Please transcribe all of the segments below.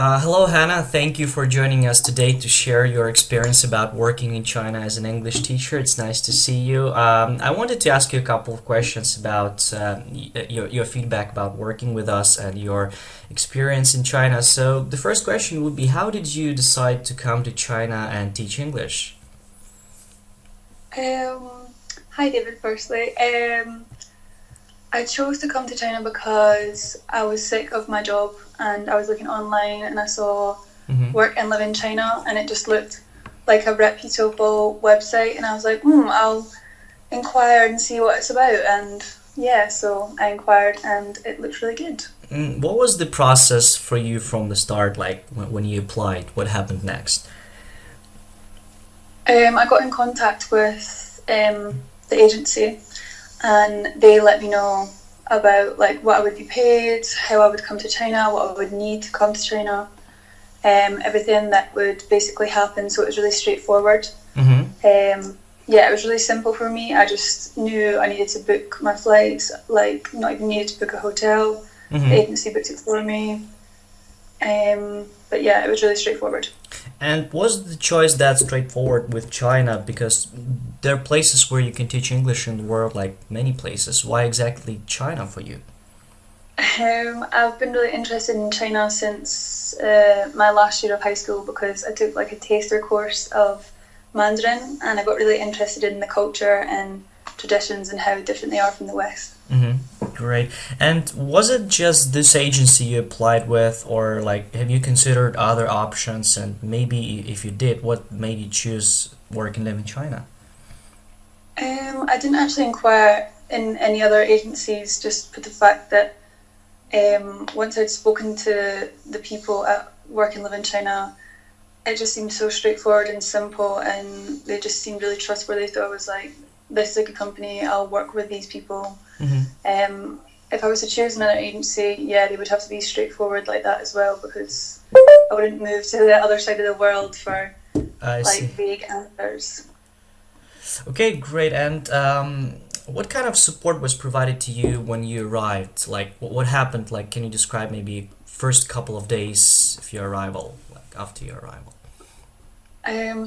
Hello, Hannah. Thank you for joining us today to share your experience about working in China as an English teacher. It's nice to see you. I wanted to ask you a couple of questions about your feedback about working with us and your experience in China. So, the first question would be, how did you decide to come to China and teach English? Hi David, firstly. I chose to come to China because I was sick of my job and I was looking online and I saw Mm-hmm. work and live in China and it just looked like a reputable website and I was like, I'll inquire and see what it's about. And yeah, so I inquired and it looked really good. What was the process for you from the start, like when you applied? What happened next? I got in contact with the agency and they let me know about like what I would be paid, how I would come to China, what I would need to come to China, everything that would basically happen. So it was really straightforward. Mm-hmm. Yeah, it was really simple for me. I just knew I needed to book my flights, like not even needed to book a hotel. The Mm-hmm. agency booked it for me. But yeah, it was really straightforward. And was the choice that straightforward with China? Because there are places where you can teach English in the world, like many places. Why exactly China for you? I've been really interested in China since my last year of high school because I took like a taster course of Mandarin and I got really interested in the culture and traditions and how different they are from the West. Mm-hmm. Great. And was it just this agency you applied with, or like have you considered other options? And maybe if you did, what made you choose work and live in China? I didn't actually inquire in any other agencies just for the fact that once I'd spoken to the people at Work and Live in China, it just seemed so straightforward and simple, and they just seemed really trustworthy. So I was like, this is a good company, I'll work with these people. Mm-hmm. If I was to choose another agency, yeah, they would have to be straightforward like that as well because I wouldn't move to the other side of the world for I like see. vague answers. Okay, great. And what kind of support was provided to you when you arrived? Like, what happened? Like, can you describe maybe first couple of days of your arrival, like after your arrival?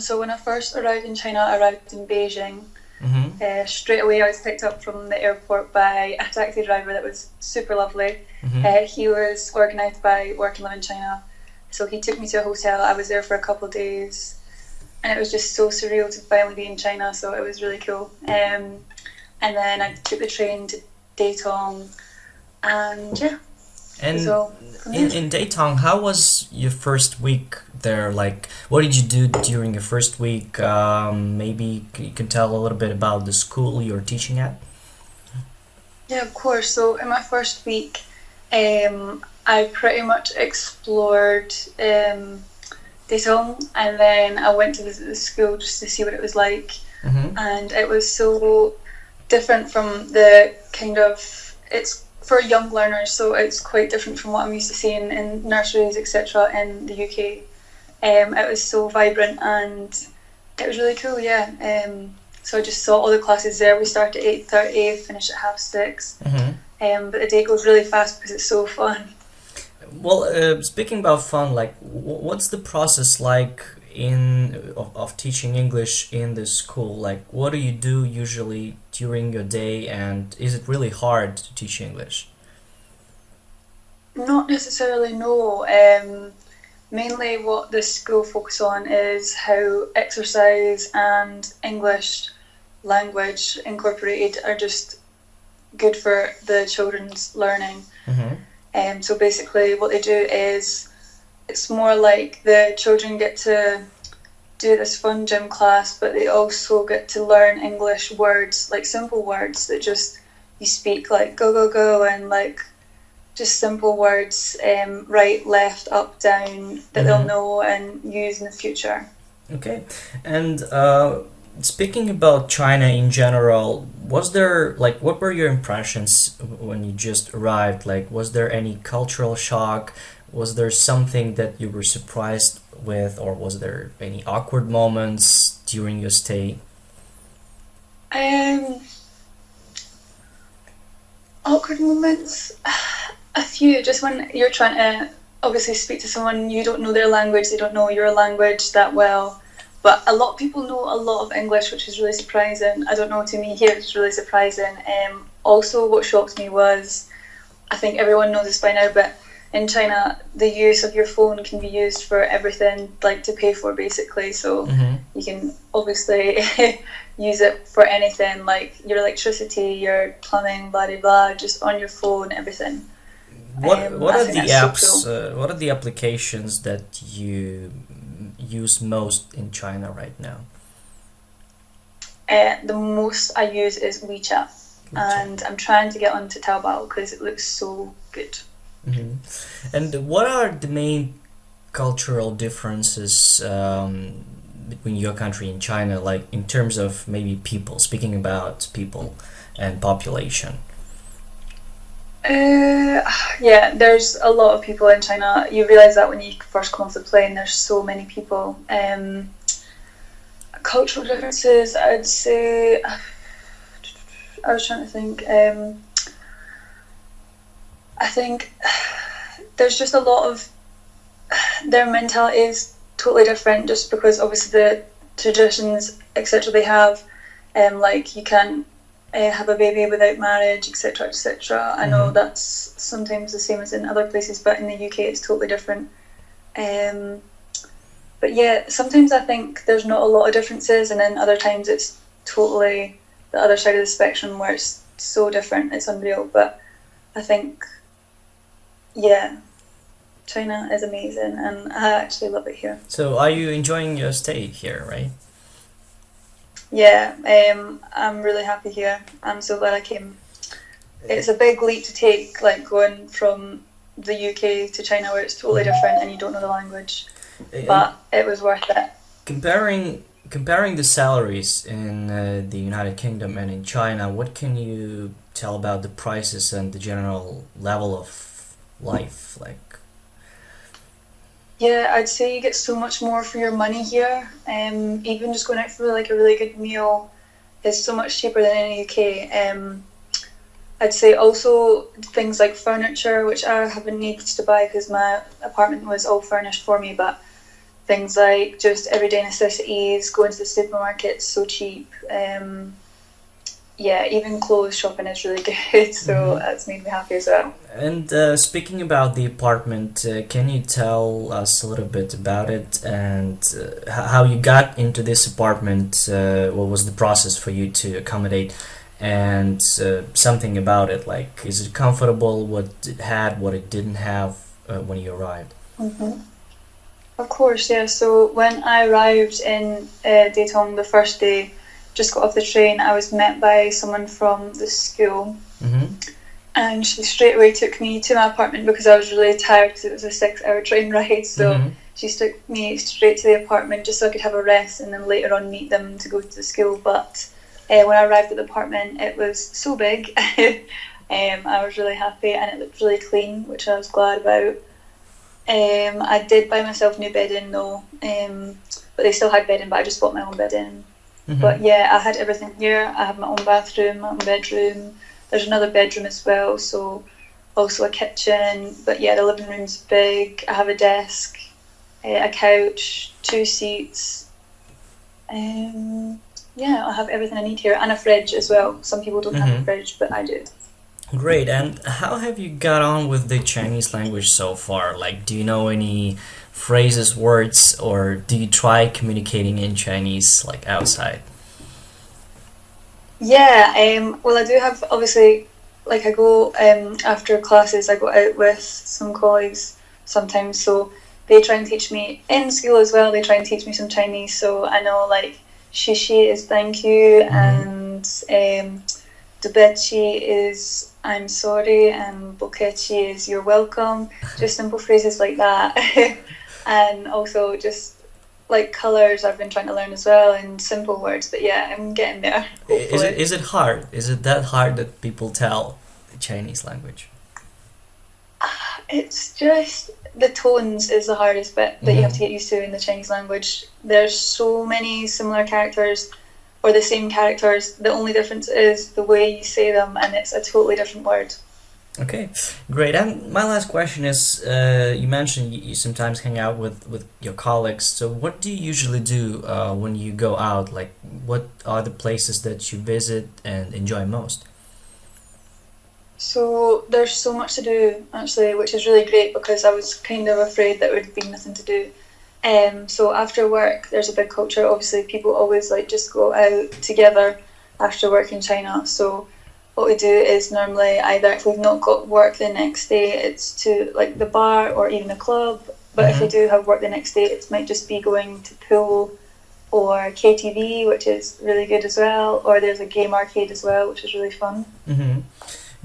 So when I first arrived in China, I arrived in Beijing. Mm-hmm. Straight away, I was picked up from the airport by a taxi driver that was super lovely. Mm-hmm. He was organised by Work and Live in China, so he took me to a hotel. I was there for a couple of days, and it was just so surreal to finally be in China. So it was really cool. And then I took the train to Datong, and yeah, And so from in, there. in Daytong, how was your first week there? Like, what did you do during your first week? Maybe you can tell a little bit about the school you're teaching at. Yeah, of course. So in my first week, I pretty much explored Daesung, and then I went to visit the school just to see what it was like, Mm-hmm. and it was so different from the kind of it's for young learners, so it's quite different from what I'm used to seeing in nurseries, etc. in the UK. It was so vibrant and it was really cool. Yeah. So I just saw all the classes there. We start at 8:30, finish at half six. Mm-hmm. But the day goes really fast because it's so fun. Well, speaking about fun, like, what's the process like of teaching English in this school? Like, what do you do usually during your day, and is it really hard to teach English? Not necessarily, no. Mainly what the school focus on is how exercise and English language incorporated are just good for the children's learning. Mm-hmm. So basically what they do is it's more like the children get to do this fun gym class, but they also get to learn English words, like simple words that just you speak, like go, go, go, and like just simple words, right, left, up, down, that they'll Mm-hmm. know and use in the future. Okay. And speaking about China in general, was there like what were your impressions when you just arrived? Like, was there any cultural shock? Was there something that you were surprised with, or was there any awkward moments during your stay? Um, Awkward moments, a few, just when you're trying to obviously speak to someone, you don't know their language, they don't know your language that well. But a lot of people know a lot of English, which is really surprising. I don't know, to me here it's really surprising. Also, what shocked me was, I think everyone knows this by now, but in China, the use of your phone can be used for everything, like to pay for basically. So you can obviously use it for anything, like your electricity, your plumbing, blah blah blah, just on your phone, everything. What I are think the that's so apps? cool. What are the applications that you use most in China right now? The most I use is WeChat, and I'm trying to get onto Taobao because it looks so good. hmm And what are the main cultural differences between your country and China, like in terms of maybe people, speaking about people and population? Uh, yeah, there's a lot of people in China. You realize that when you first come off the plane, there's so many people. Cultural differences, I'd say. I was trying to think. I think there's just a lot of their mentality is totally different, just because obviously the traditions, etc. they have, like you can't have a baby without marriage, etc., etc. I know hmm that's sometimes the same as in other places, but in the UK it's totally different. Um, but yeah, sometimes I think there's not a lot of differences, and then other times it's totally the other side of the spectrum where it's so different, it's unreal. But I think, yeah, China is amazing, and I actually love it here. So, are you enjoying your stay here, right? Yeah, I'm really happy here. I'm so glad I came. It's a big leap to take, like going from the UK to China, where it's totally different and you don't know the language. And But it was worth it. comparing the salaries in the United Kingdom and in China, what can you tell about the prices and the general level of life? Like, Yeah, I'd say you get so much more for your money here. Even just going out for like a really good meal is so much cheaper than in the UK. I'd say also things like furniture, which I haven't needed to buy because my apartment was all furnished for me, but things like just everyday necessities, going to the supermarket, so cheap. Yeah, even clothes shopping is really good, so hmm that's made me happy as well. And speaking about the apartment, can you tell us a little bit about it and how you got into this apartment? What was the process for you to accommodate? And something about it, like, is it comfortable? What it had, what it didn't have when you arrived? hmm Of course, yeah. So when I arrived in Daytong the first day, just got off the train, I was met by someone from the school, Mm-hmm. and she straight away took me to my apartment because I was really tired because it was a 6 hour train ride. So Mm-hmm. she took me straight to the apartment just so I could have a rest and then later on meet them to go to the school. But when I arrived at the apartment, it was so big. I was really happy and it looked really clean, which I was glad about. I did buy myself new bedding though, but they still had bedding, but I just bought my own bedding. Mm-hmm. But yeah, I had everything here. I have my own bathroom, my own bedroom. There's another bedroom as well, so also a kitchen. But yeah, the living room's big. I have a desk, a couch, two seats. Yeah, I have everything I need here, and a fridge as well. Some people don't have a Mm-hmm. fridge, but I do. Great. And how have you got on with the Chinese language so far? Like, do you know any phrases, words, or do you try communicating in Chinese, like outside? Yeah, well, I do have obviously, like I go after classes, I go out with some colleagues sometimes, so they try and teach me in school as well. They try and teach me some Chinese, so I know like shishi is thank you, Mm-hmm. and dubechi is I'm sorry, and bokechi is you're welcome. Just simple phrases like that, and also just like colors I've been trying to learn as well, and simple words. But yeah, I'm getting there. Is it Hopefully. is it hard? Is it that hard that people tell the Chinese language? It's just the tones is the hardest bit that you have to Mm-hmm. get used to in the Chinese language. There's so many similar characters or the same characters. The only difference is the way you say them, and it's a totally different word. Okay, great. And my last question is, you mentioned you sometimes hang out with your colleagues. So what do you usually do when you go out? Like, what are the places that you visit and enjoy most? So there's so much to do actually, which is really great because I was kind of afraid that there would be nothing to do. So after work, there's a big culture. Obviously, people always like just go out together after work in China. So what we do is normally either if we've not got work the next day, it's to like the bar or even the club. But if we Mm-hmm. do have work the next day, it might just be going to pool or KTV, which is really good as well. Or there's a game arcade as well, which is really fun. Mm-hmm.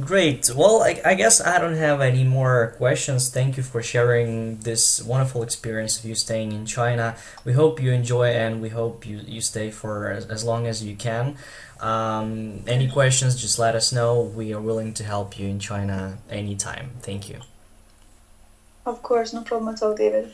Great. Well, I guess I don't have any more questions. Thank you for sharing this wonderful experience of you staying in China. We hope you enjoy and we hope you stay for as long as you can. Any questions, just let us know. We are willing to help you in China anytime. Thank you. Of course, no problem at all, David.